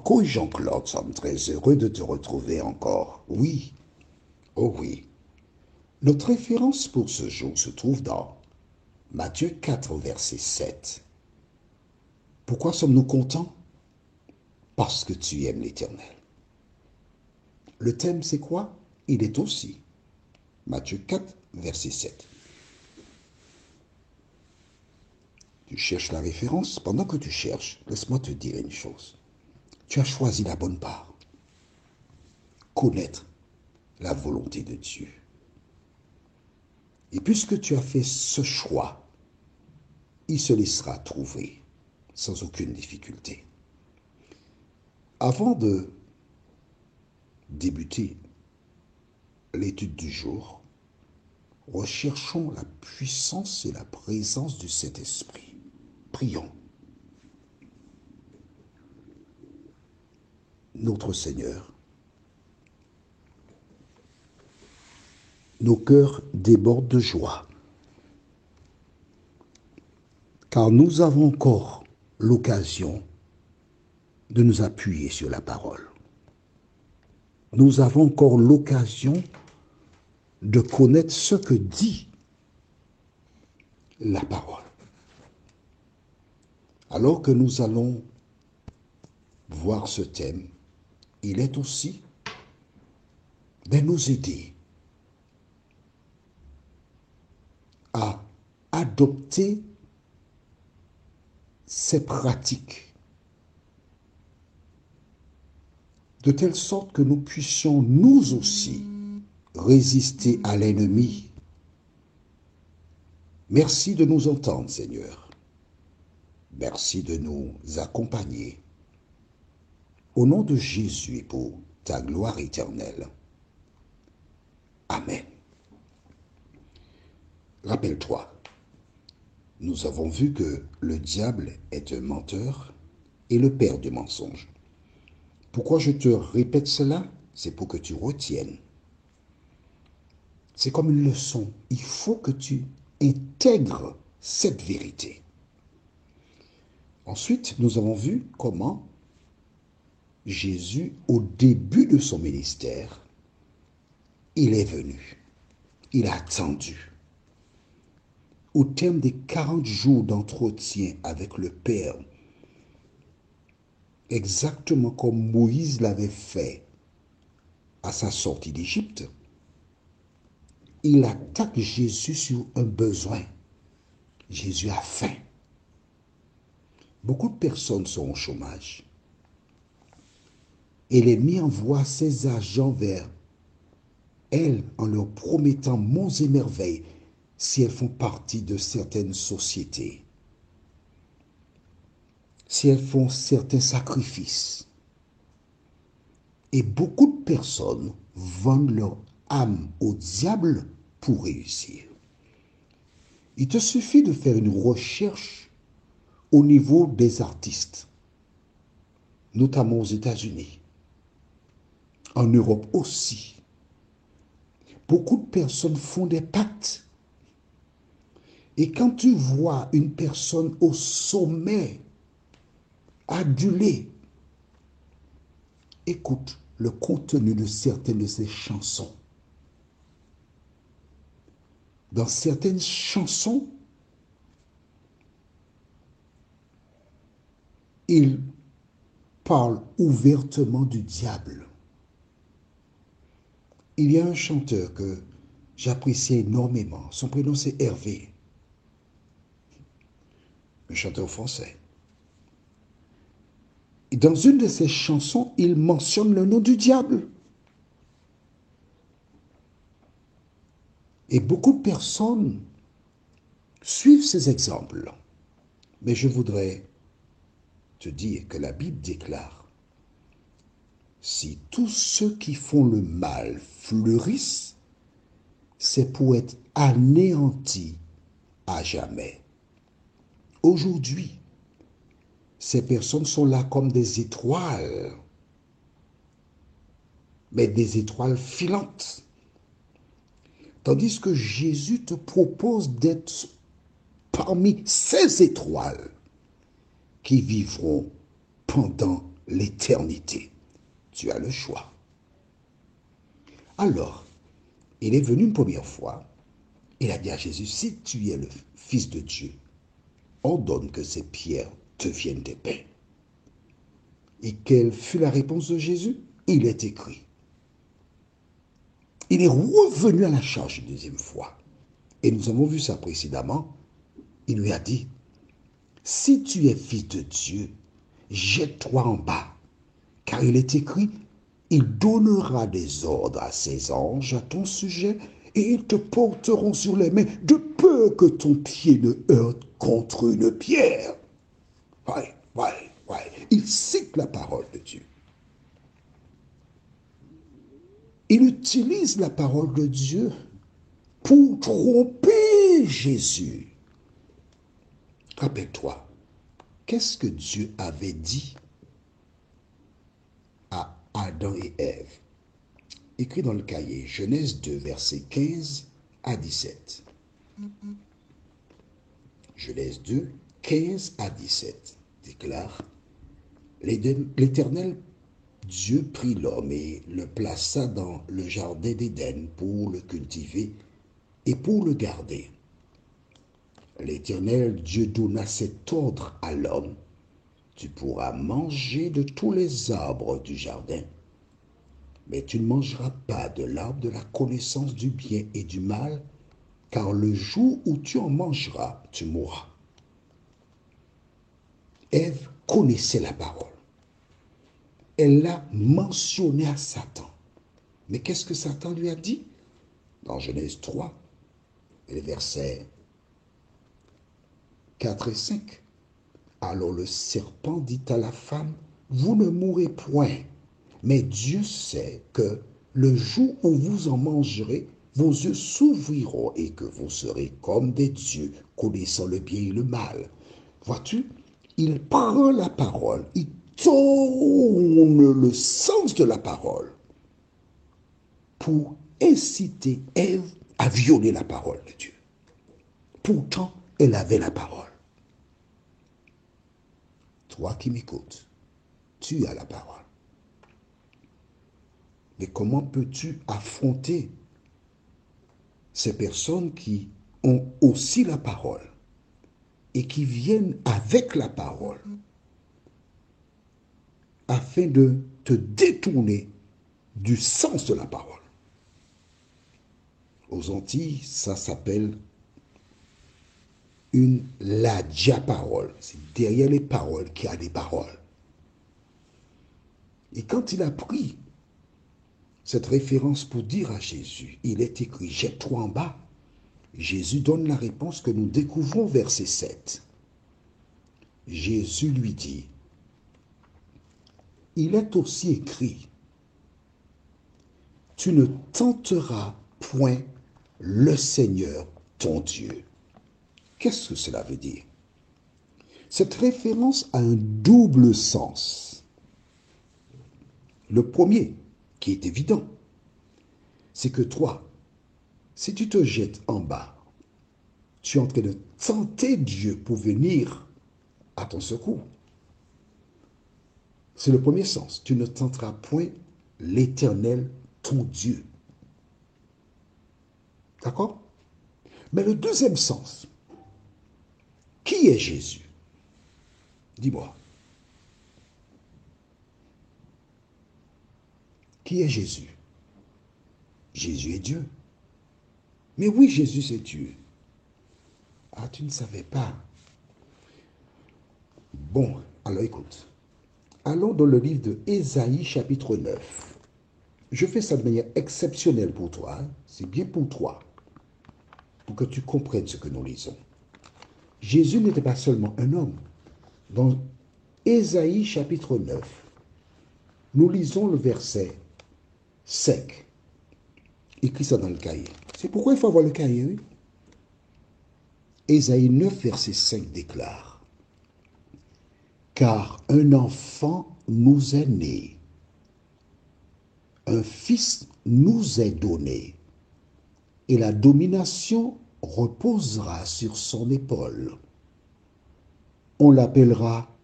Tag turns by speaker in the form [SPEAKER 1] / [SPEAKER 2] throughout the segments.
[SPEAKER 1] Marco et Jean-Claude sommes très heureux de te retrouver encore. Oui, oh oui. Notre référence pour ce jour se trouve dans Matthieu 4, verset 7. Pourquoi sommes-nous contents? Parce que tu aimes l'Éternel. Le thème, c'est quoi? Il est aussi Matthieu 4, verset 7. Tu cherches la référence? Pendant que tu cherches, laisse-moi te dire une chose. Tu as choisi la bonne part. Connaître la volonté de Dieu. Et puisque tu as fait ce choix, il se laissera trouver sans aucune difficulté. Avant de débuter l'étude du jour, recherchons la puissance et la présence du Saint-Esprit. Prions. Notre Seigneur, nos cœurs débordent de joie, car nous avons encore l'occasion de nous appuyer sur la parole. Nous avons encore l'occasion de connaître ce que dit la parole. Alors que nous allons voir ce thème, il est aussi de nous aider à adopter ces pratiques de telle sorte que nous puissions nous aussi résister à l'ennemi. Merci de nous entendre, Seigneur. Merci de nous accompagner. Au nom de Jésus et pour ta gloire éternelle. Amen. Rappelle-toi, nous avons vu que le diable est un menteur et le père du mensonge. Pourquoi je te répète cela? C'est pour que tu retiennes. C'est comme une leçon. Il faut que tu intègres cette vérité. Ensuite, nous avons vu comment Jésus, au début de son ministère, il est venu. Il a attendu. Au terme des 40 jours d'entretien avec le Père, exactement comme Moïse l'avait fait à sa sortie d'Égypte, il attaque Jésus sur un besoin. Jésus a faim. Beaucoup de personnes sont au chômage. Et l'ennemi envoie ses agents vers elles en leur promettant monts et merveilles si elles font partie de certaines sociétés, si elles font certains sacrifices. Et beaucoup de personnes vendent leur âme au diable pour réussir. Il te suffit de faire une recherche au niveau des artistes, notamment aux États-Unis, en Europe aussi. Beaucoup de personnes font des pactes. Et quand tu vois une personne au sommet, adulée, écoute le contenu de certaines de ses chansons. Dans certaines chansons, il parle ouvertement du diable. Il y a un chanteur que j'apprécie énormément. Son prénom c'est Hervé. Un chanteur français. Et dans une de ses chansons, il mentionne le nom du diable. Et beaucoup de personnes suivent ces exemples. Mais je voudrais te dire que la Bible déclare: si tous ceux qui font le mal fleurissent, c'est pour être anéantis à jamais. Aujourd'hui, ces personnes sont là comme des étoiles, mais des étoiles filantes. Tandis que Jésus te propose d'être parmi ces étoiles qui vivront pendant l'éternité. Tu as le choix. Alors, il est venu une première fois, il a dit à Jésus, si tu es le Fils de Dieu, ordonne que ces pierres deviennent des pains. Et quelle fut la réponse de Jésus? Il est écrit. Il est revenu à la charge une deuxième fois. Et nous avons vu ça précédemment. Il lui a dit, si tu es fils de Dieu, jette-toi en bas. Car il est écrit, il donnera des ordres à ses anges à ton sujet et ils te porteront sur les mains de peur que ton pied ne heurte contre une pierre. Ouais. Il cite la parole de Dieu. Il utilise la parole de Dieu pour tromper Jésus. Rappelle-toi, qu'est-ce que Dieu avait dit à Adam et Ève? Écrit dans le cahier, Genèse 2, versets 15 à 17. Genèse 2, 15 à 17 déclare, l'Éternel Dieu prit l'homme et le plaça dans le jardin d'Éden pour le cultiver et pour le garder. L'Éternel Dieu donna cet ordre à l'homme, tu pourras manger de tous les arbres du jardin, mais tu ne mangeras pas de l'arbre de la connaissance du bien et du mal, car le jour où tu en mangeras, tu mourras. Ève connaissait la parole. Elle l'a mentionné à Satan. Mais qu'est-ce que Satan lui a dit? Dans Genèse 3, les versets 4 et 5. Alors le serpent dit à la femme, vous ne mourrez point, mais Dieu sait que le jour où vous en mangerez, vos yeux s'ouvriront et que vous serez comme des dieux, connaissant le bien et le mal. Vois-tu, il prend la parole, il tourne le sens de la parole pour inciter Ève à violer la parole de Dieu. Pourtant, elle avait la parole. Toi qui m'écoutes, tu as la parole. Mais comment peux-tu affronter ces personnes qui ont aussi la parole et qui viennent avec la parole afin de te détourner du sens de la parole? Aux Antilles, ça s'appelle une ladia-parole. C'est derrière les paroles qu'il y a des paroles. Et quand il a pris cette référence pour dire à Jésus, il est écrit, jette-toi en bas, Jésus donne la réponse que nous découvrons verset 7. Jésus lui dit, il est aussi écrit, tu ne tenteras point le Seigneur ton Dieu. Qu'est-ce que cela veut dire? Cette référence a un double sens. Le premier, qui est évident, c'est que toi, si tu te jettes en bas, tu es en train de tenter Dieu pour venir à ton secours. C'est le premier sens. Tu ne tenteras point l'Éternel, ton Dieu. D'accord? Mais le deuxième sens, qui est Jésus? Dis-moi. Qui est Jésus? Jésus est Dieu. Mais oui, Jésus c'est Dieu. Ah, tu ne savais pas. Bon, alors écoute. Allons dans le livre de Ésaïe chapitre 9. Je fais ça de manière exceptionnelle pour toi. C'est bien pour toi. Pour que tu comprennes ce que nous lisons. Jésus n'était pas seulement un homme. Dans Ésaïe chapitre 9, nous lisons le verset 5. Écrit ça dans le cahier. C'est pourquoi il faut avoir le cahier, oui. Ésaïe 9, verset 5 déclare, car un enfant nous est né, un fils nous est donné, et la domination reposera sur son épaule. On l'appellera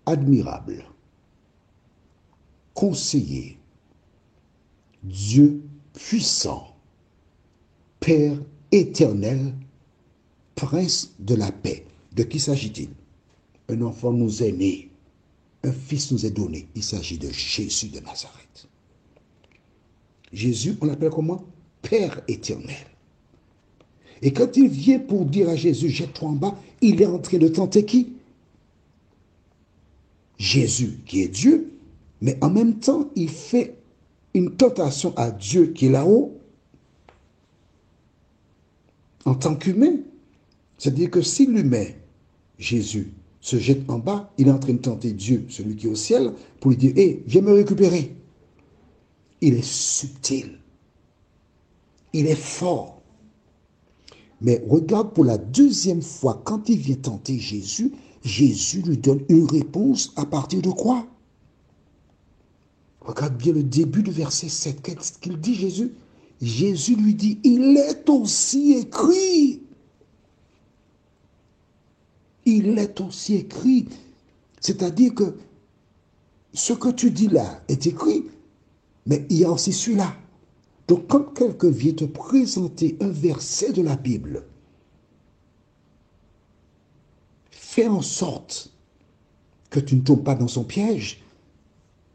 [SPEAKER 1] admirable, conseiller, Dieu puissant, Père éternel, Prince de la paix. De qui s'agit-il? Un enfant nous est né, un fils nous est donné. Il s'agit de Jésus de Nazareth. Jésus, on l'appelle comment? Père éternel. Et quand il vient pour dire à Jésus, jette-toi en bas, il est en train de tenter qui? Jésus, qui est Dieu, mais en même temps, il fait une tentation à Dieu qui est là-haut, en tant qu'humain. C'est-à-dire que si l'humain, Jésus, se jette en bas, il est en train de tenter Dieu, celui qui est au ciel, pour lui dire, hé, viens me récupérer. Il est subtil. Il est fort. Mais regarde pour la deuxième fois, quand il vient tenter Jésus, Jésus lui donne une réponse à partir de quoi? Regarde bien le début du verset 7. Qu'est-ce qu'il dit, Jésus? Jésus lui dit, il est aussi écrit. Il est aussi écrit. C'est-à-dire que ce que tu dis là est écrit, mais il y a aussi celui-là. Donc quand quelqu'un vient te présenter un verset de la Bible, fais en sorte que tu ne tombes pas dans son piège.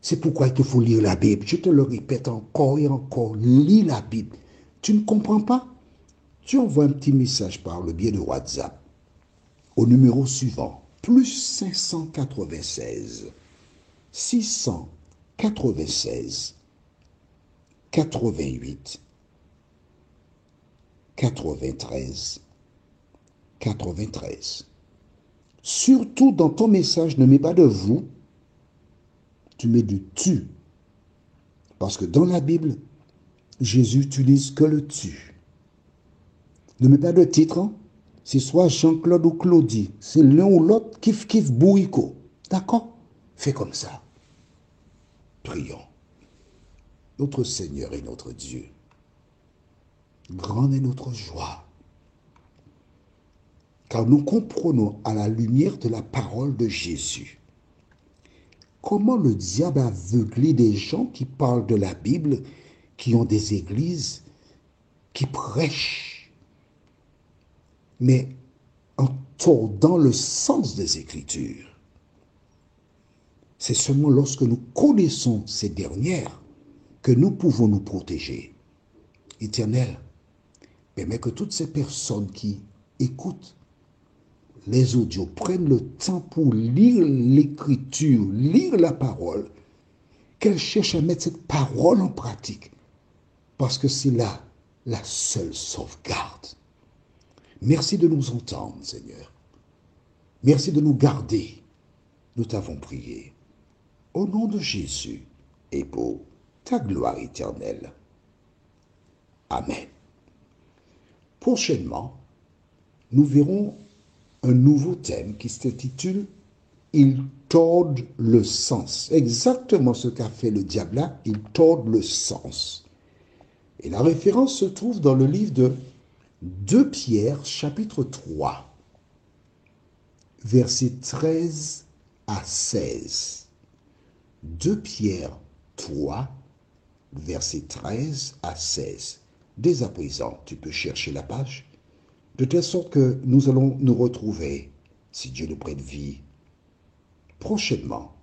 [SPEAKER 1] C'est pourquoi il te faut lire la Bible. Je te le répète encore et encore, lis la Bible. Tu ne comprends pas? Tu envoies un petit message par le biais de WhatsApp au numéro suivant, plus 596 696 88 93 93. Surtout dans ton message, ne mets pas de vous, tu mets du tu. Parce que dans la Bible, Jésus utilise que le tu. Ne mets pas de titre, hein? C'est soit Jean-Claude ou Claudie. C'est l'un ou l'autre, kiff kiff bourrico. D'accord? Fais comme ça. Prions. Notre Seigneur et notre Dieu. Grande est notre joie. Car nous comprenons à la lumière de la parole de Jésus comment le diable a aveuglé des gens qui parlent de la Bible, qui ont des églises, qui prêchent, mais en tordant le sens des Écritures. C'est seulement lorsque nous connaissons ces dernières que nous pouvons nous protéger. Éternel, permets que toutes ces personnes qui écoutent les audios prennent le temps pour lire l'Écriture, lire la parole, qu'elles cherchent à mettre cette parole en pratique, parce que c'est là la seule sauvegarde. Merci de nous entendre, Seigneur. Merci de nous garder. Nous t'avons prié. Au nom de Jésus et pour ta gloire éternelle. Amen. Prochainement, nous verrons un nouveau thème qui s'intitule « Ils tordent le sens ». Exactement ce qu'a fait le diable là, il tord le sens. Et la référence se trouve dans le livre de 2 Pierre, chapitre 3, versets 13 à 16. 2 Pierre 3, versets 13 à 16. Dès à présent, tu peux chercher la page, de telle sorte que nous allons nous retrouver, si Dieu nous prête vie, prochainement,